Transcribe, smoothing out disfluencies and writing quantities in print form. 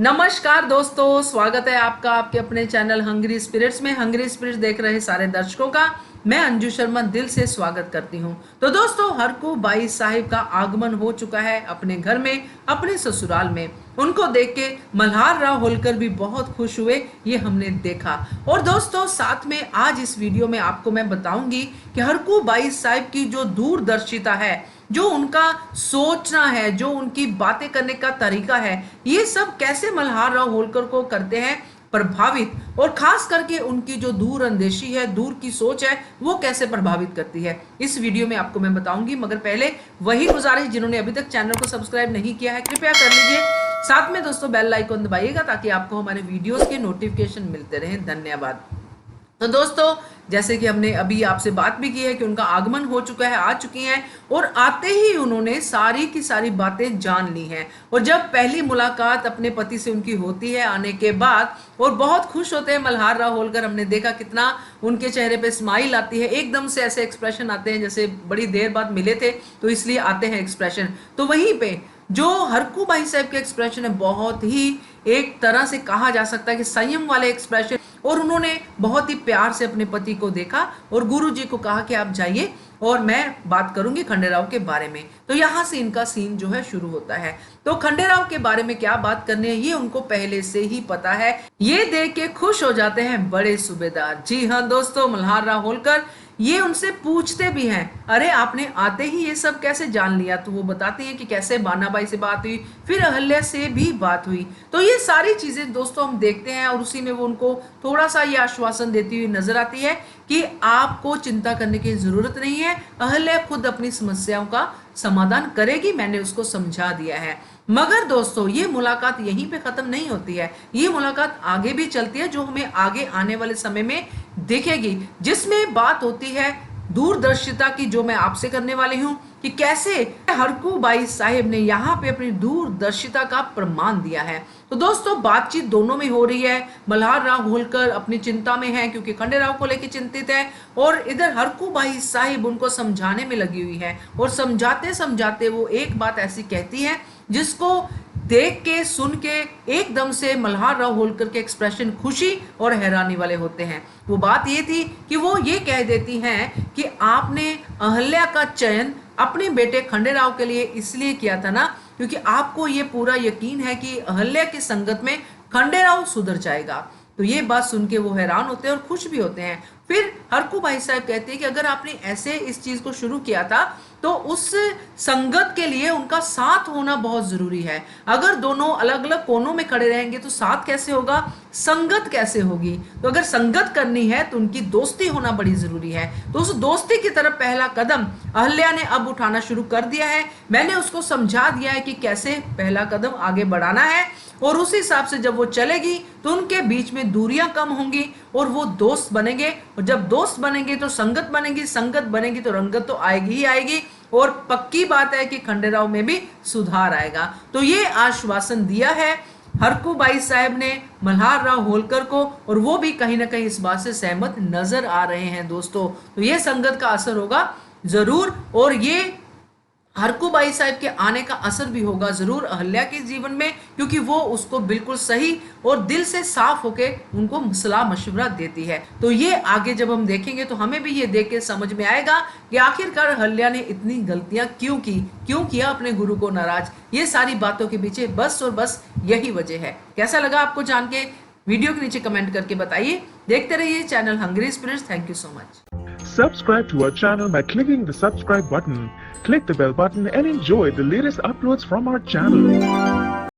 नमस्कार दोस्तों, स्वागत है आपका आपके अपने चैनल हंग्री स्पिरिट्स में। हंग्री स्पिरिट्स देख रहे सारे दर्शकों का मैं अंजू शर्मा दिल से स्वागत करती हूं। तो दोस्तों, हरकू बाई साहिब का आगमन हो चुका है अपने घर में, अपने ससुराल में। उनको देख के मल्हार राव होलकर भी बहुत खुश हुए, ये हमने देखा। और दोस्तों, साथ में आज इस वीडियो में आपको मैं बताऊंगी कि हरकू बाई साहिब की जो दूरदर्शिता है, जो उनका सोचना है, जो उनकी बातें करने का तरीका है, ये सब कैसे मल्हार राव होलकर को करते हैं प्रभावित, और खास करके उनकी जो दूर अंदेशी है, दूर की सोच है, वो कैसे प्रभावित करती है, इस वीडियो में आपको मैं बताऊंगी। मगर पहले वही गुजारिश, जिन्होंने अभी तक चैनल को सब्सक्राइब नहीं किया है कृपया कर लीजिए। साथ में दोस्तों बेल आइकन दबाइएगा ताकि आपको हमारे वीडियोस के नोटिफिकेशन मिलते रहे। धन्यवाद। तो दोस्तों, जैसे कि हमने अभी आपसे बात भी की है कि उनका आगमन हो चुका है, आ चुकी हैं, और आते ही उन्होंने सारी की सारी बातें जान ली हैं। और जब पहली मुलाकात अपने पति से उनकी होती है आने के बाद, और बहुत खुश होते हैं मल्हार राव होलकर, हमने देखा कितना उनके चेहरे पे स्माइल आती है, एकदम से ऐसे एक्सप्रेशन आते हैं जैसे बड़ी देर बाद मिले थे तो इसलिए आते हैं एक्सप्रेशन। तो वहीं पे जो हरकू बाई साहब के एक्सप्रेशन है, बहुत ही एक तरह से कहा जा सकता है कि संयम वाले एक्सप्रेशन, और उन्होंने बहुत ही प्यार से अपने पति को देखा और गुरुजी को कहा कि आप जाइए और मैं बात करूंगी खंडेराव के बारे में। तो यहां से इनका सीन जो है शुरू होता है। तो खंडेराव के बारे में क्या बात करनी है ये उनको पहले से ही पता है। ये देख के खुश हो जाते हैं बड़े सूबेदार। जी हाँ दोस्तों, मल्हार राव होलकर ये उनसे पूछते भी हैं, अरे आपने आते ही ये सब कैसे जान लिया? तो वो बताती हैं कि कैसे बानाबाई से बात हुई, फिर अहल्या से भी बात हुई। तो ये सारी चीजें दोस्तों हम देखते हैं, और उसी में वो उनको थोड़ा सा ये आश्वासन देती हुई नजर आती है कि आपको चिंता करने की जरूरत नहीं है, अहल्या खुद अपनी समस्याओं का समाधान करेगी, मैंने उसको समझा दिया है। मगर दोस्तों, ये मुलाकात यहीं पे खत्म नहीं होती है, ये मुलाकात आगे भी चलती है, जो हमें आगे आने वाले समय में दिखेगी, जिसमें बात होती है दूरदर्शिता की, जो मैं आपसे करने वाली हूं कि कैसे हरकू बाई साहिब ने यहाँ पे अपनी दूरदर्शिता का प्रमाण दिया है। तो दोस्तों, बातचीत दोनों में हो रही है। मल्हार राव होलकर अपनी चिंता में है क्योंकि खंडेराव को लेकर चिंतित है, और इधर हरकू बाई साहिब उनको समझाने में लगी हुई है, और समझाते समझाते वो एक बात ऐसी कहती है जिसको देख के सुन के एकदम से मल्हार राव होलकर के एक्सप्रेशन खुशी और हैरानी वाले होते हैं। वो बात ये थी कि वो ये कह देती हैं कि आपने अहल्या का चयन अपने बेटे खंडेराव के लिए इसलिए किया था ना, क्योंकि आपको ये पूरा यकीन है कि अहल्या की संगत में खंडेराव सुधर जाएगा। तो ये बात सुन के वो हैरान होते हैं और खुश भी होते हैं। फिर हरकू भाई साहब कहते हैं कि अगर आपने ऐसे इस चीज को शुरू किया था तो उस संगत के लिए उनका साथ होना बहुत जरूरी है। अगर दोनों अलग अलग कोनों में खड़े रहेंगे तो साथ कैसे होगा, संगत कैसे होगी? तो अगर संगत करनी है तो उनकी दोस्ती होना बड़ी जरूरी है। तो उस दोस्ती की तरफ पहला कदम अहल्या ने अब उठाना शुरू कर दिया है। मैंने उसको समझा दिया है कि कैसे पहला कदम आगे बढ़ाना है, और उस हिसाब से जब वो चलेगी तो उनके बीच में दूरियां कम होंगी और वो दोस्त बनेंगे, और जब दोस्त बनेंगे तो संगत बनेगी, संगत बनेगी तो रंगत तो आएगी ही आएगी, और पक्की बात है कि खंडेराव में भी सुधार आएगा। तो ये आश्वासन दिया है हरकू बाई साहब ने मल्हार राव होलकर को, और वो भी कहीं ना कहीं इस बात से सहमत नजर आ रहे हैं दोस्तों। तो ये संगत का असर होगा जरूर, और ये हरकू बाई साहब के आने का असर भी होगा जरूर अहल्या के जीवन में, क्योंकि वो उसको बिल्कुल सही और दिल से साफ होके उनको सलाह मशवरा देती है। तो ये आगे जब हम देखेंगे तो हमें भी ये देख के समझ में आएगा कि आखिरकार अहल्या ने इतनी गलतियां क्यों की, क्यों किया अपने गुरु को नाराज। ये सारी बातों के पीछे बस और बस यही वजह है। कैसा लगा आपको जान के? वीडियो के नीचे कमेंट करके बताइए। देखते रहिए channel hungry spirits. Thank you so much. Subscribe to our channel by clicking the subscribe button. Click the bell button and enjoy the latest uploads from our channel.